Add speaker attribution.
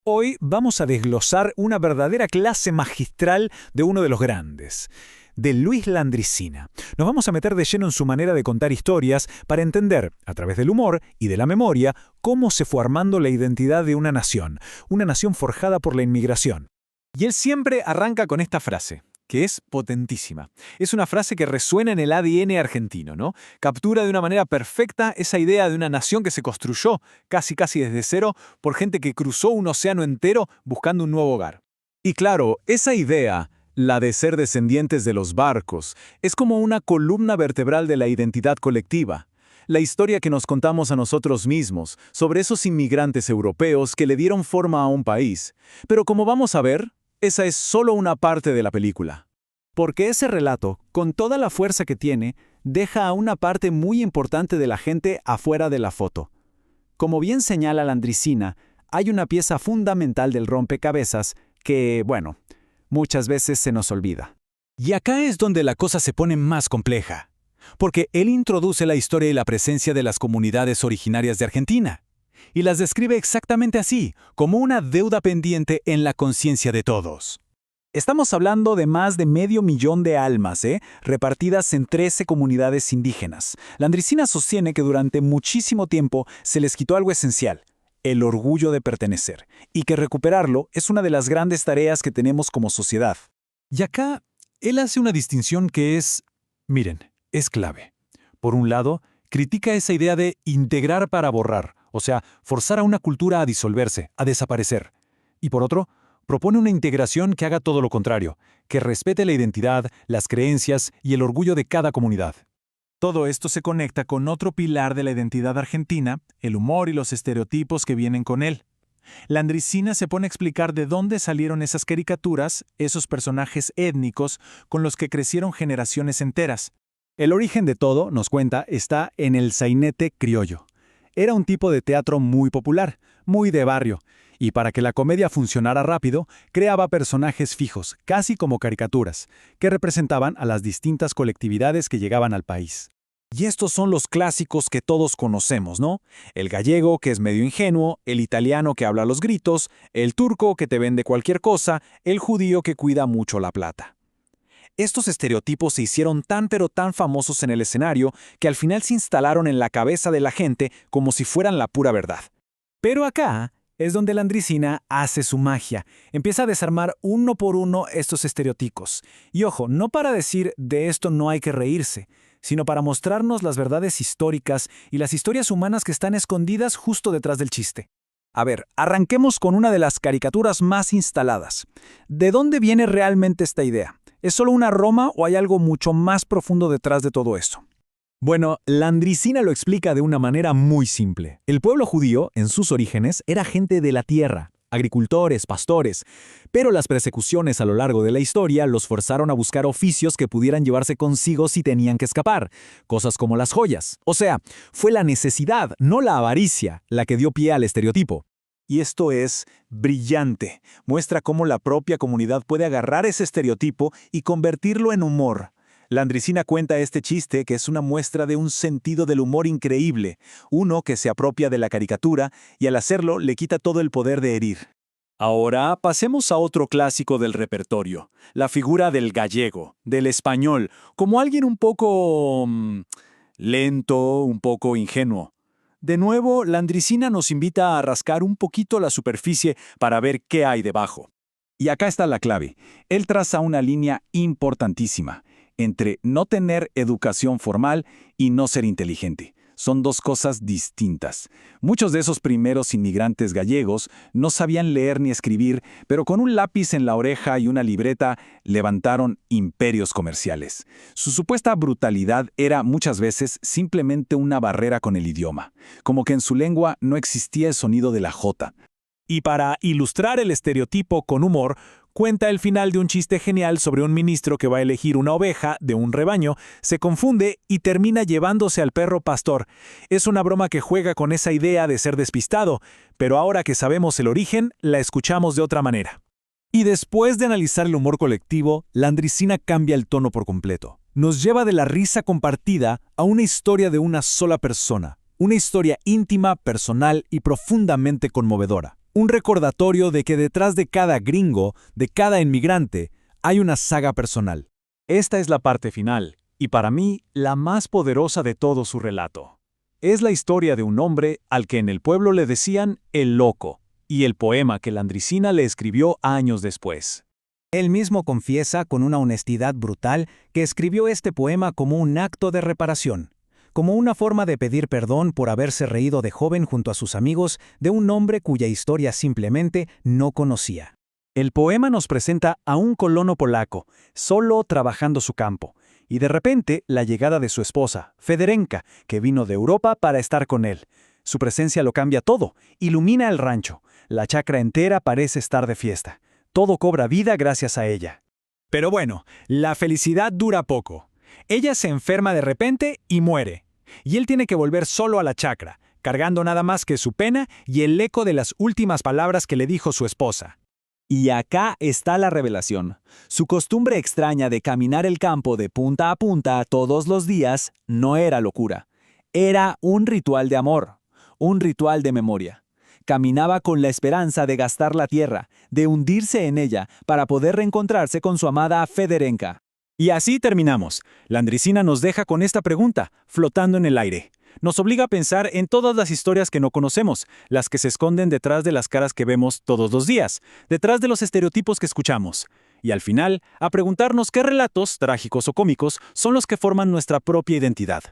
Speaker 1: Hoy vamos a desglosar una verdadera clase magistral de uno de los grandes, de Luis Landricina. Nos vamos a meter de lleno en su manera de contar historias para entender, a través del humor y de la memoria, cómo se fue armando la identidad de una nación forjada por la inmigración. Y él siempre arranca con esta frase, que es potentísima. Es una frase que resuena en el ADN argentino, ¿no? Captura de una manera perfecta esa idea de una nación que se construyó casi desde cero por gente que cruzó un océano entero buscando un nuevo hogar. Y claro, esa idea, la de ser descendientes de los barcos, es como una columna vertebral de la identidad colectiva. La historia que nos contamos a nosotros mismos sobre esos inmigrantes europeos que le dieron forma a un país. Pero como vamos a ver, esa es solo una parte de la película. Porque ese relato, con toda la fuerza que tiene, deja a una parte muy importante de la gente afuera de la foto. Como bien señala Landricina, hay una pieza fundamental del rompecabezas que, bueno, muchas veces se nos olvida. Y acá es donde la cosa se pone más compleja. Porque él introduce la historia y la presencia de las comunidades originarias de Argentina. Y las describe exactamente así, como una deuda pendiente en la conciencia de todos. Estamos hablando de más de 500.000 de almas, repartidas en 13 comunidades indígenas. Landricina sostiene que durante muchísimo tiempo se les quitó algo esencial, el orgullo de pertenecer, y que recuperarlo es una de las grandes tareas que tenemos como sociedad. Y acá, él hace una distinción que es clave. Por un lado, critica esa idea de integrar para borrar, o sea, forzar a una cultura a disolverse, a desaparecer. Y por otro, propone una integración que haga todo lo contrario, que respete la identidad, las creencias y el orgullo de cada comunidad. Todo esto se conecta con otro pilar de la identidad argentina, el humor y los estereotipos que vienen con él. Landricina se pone a explicar de dónde salieron esas caricaturas, esos personajes étnicos con los que crecieron generaciones enteras. El origen de todo, nos cuenta, está en el sainete criollo. Era un tipo de teatro muy popular, muy de barrio, y para que la comedia funcionara rápido, creaba personajes fijos, casi como caricaturas, que representaban a las distintas colectividades que llegaban al país. Y estos son los clásicos que todos conocemos, ¿no? El gallego, que es medio ingenuo, el italiano que habla a los gritos, el turco que te vende cualquier cosa, el judío que cuida mucho la plata. Estos estereotipos se hicieron tan famosos en el escenario que al final se instalaron en la cabeza de la gente como si fueran la pura verdad. Pero acá es donde Landricina hace su magia. Empieza a desarmar uno por uno estos estereotipos. Y ojo, no para decir de esto no hay que reírse, sino para mostrarnos las verdades históricas y las historias humanas que están escondidas justo detrás del chiste. A ver, arranquemos con una de las caricaturas más instaladas. ¿De dónde viene realmente esta idea? ¿Es solo una Roma o hay algo mucho más profundo detrás de todo esto? Bueno, Landricina lo explica de una manera muy simple. El pueblo judío, en sus orígenes, era gente de la tierra, agricultores, pastores, pero las persecuciones a lo largo de la historia los forzaron a buscar oficios que pudieran llevarse consigo si tenían que escapar, cosas como las joyas. O sea, fue la necesidad, no la avaricia, la que dio pie al estereotipo. Y esto es brillante. Muestra cómo la propia comunidad puede agarrar ese estereotipo y convertirlo en humor. Landricina cuenta este chiste que es una muestra de un sentido del humor increíble, uno que se apropia de la caricatura y al hacerlo le quita todo el poder de herir. Ahora pasemos a otro clásico del repertorio, la figura del gallego, del español, como alguien un poco lento, un poco ingenuo. De nuevo, Landricina nos invita a rascar un poquito la superficie para ver qué hay debajo. Y acá está la clave. Él traza una línea importantísima entre no tener educación formal y no ser inteligente. Son dos cosas distintas. Muchos de esos primeros inmigrantes gallegos no sabían leer ni escribir, pero con un lápiz en la oreja y una libreta levantaron imperios comerciales. Su supuesta brutalidad era muchas veces simplemente una barrera con el idioma, como que en su lengua no existía el sonido de la J. Y para ilustrar el estereotipo con humor, cuenta el final de un chiste genial sobre un ministro que va a elegir una oveja de un rebaño, se confunde y termina llevándose al perro pastor. Es una broma que juega con esa idea de ser despistado, pero ahora que sabemos el origen, la escuchamos de otra manera. Y después de analizar el humor colectivo, Landricina cambia el tono por completo. Nos lleva de la risa compartida a una historia de una sola persona. Una historia íntima, personal y profundamente conmovedora.
Speaker 2: Un recordatorio de que detrás de cada gringo, de cada inmigrante, hay una saga personal.
Speaker 1: Esta es la parte final, y para mí, la más poderosa de todo su relato. Es la historia de un hombre al que en el pueblo le decían el loco, y el poema que Landricina le escribió años después.
Speaker 3: Él mismo confiesa con una honestidad brutal que escribió este poema como un acto de reparación, como una forma de pedir perdón por haberse reído de joven junto a sus amigos de un hombre cuya historia simplemente no conocía.
Speaker 1: El poema nos presenta a un colono polaco, solo trabajando su campo, y de repente la llegada de su esposa, Federenka, que vino de Europa para estar con él. Su presencia lo cambia todo, ilumina el rancho, la chacra entera parece estar de fiesta. Todo cobra vida gracias a ella. Pero bueno, la felicidad dura poco. Ella se enferma de repente y muere. Y él tiene que volver solo a la chacra, cargando nada más que su pena y el eco de las últimas palabras que le dijo su esposa.
Speaker 2: Y acá está la revelación. Su costumbre extraña de caminar el campo de punta a punta todos los días no era locura. Era un ritual de amor, un ritual de memoria. Caminaba con la esperanza de gastar la tierra, de hundirse en ella para poder reencontrarse con su amada Federenka.
Speaker 1: Y así terminamos. Landricina nos deja con esta pregunta, flotando en el aire. Nos obliga a pensar en todas las historias que no conocemos, las que se esconden detrás de las caras que vemos todos los días, detrás de los estereotipos que escuchamos. Y al final, a preguntarnos qué relatos, trágicos o cómicos, son los que forman nuestra propia identidad.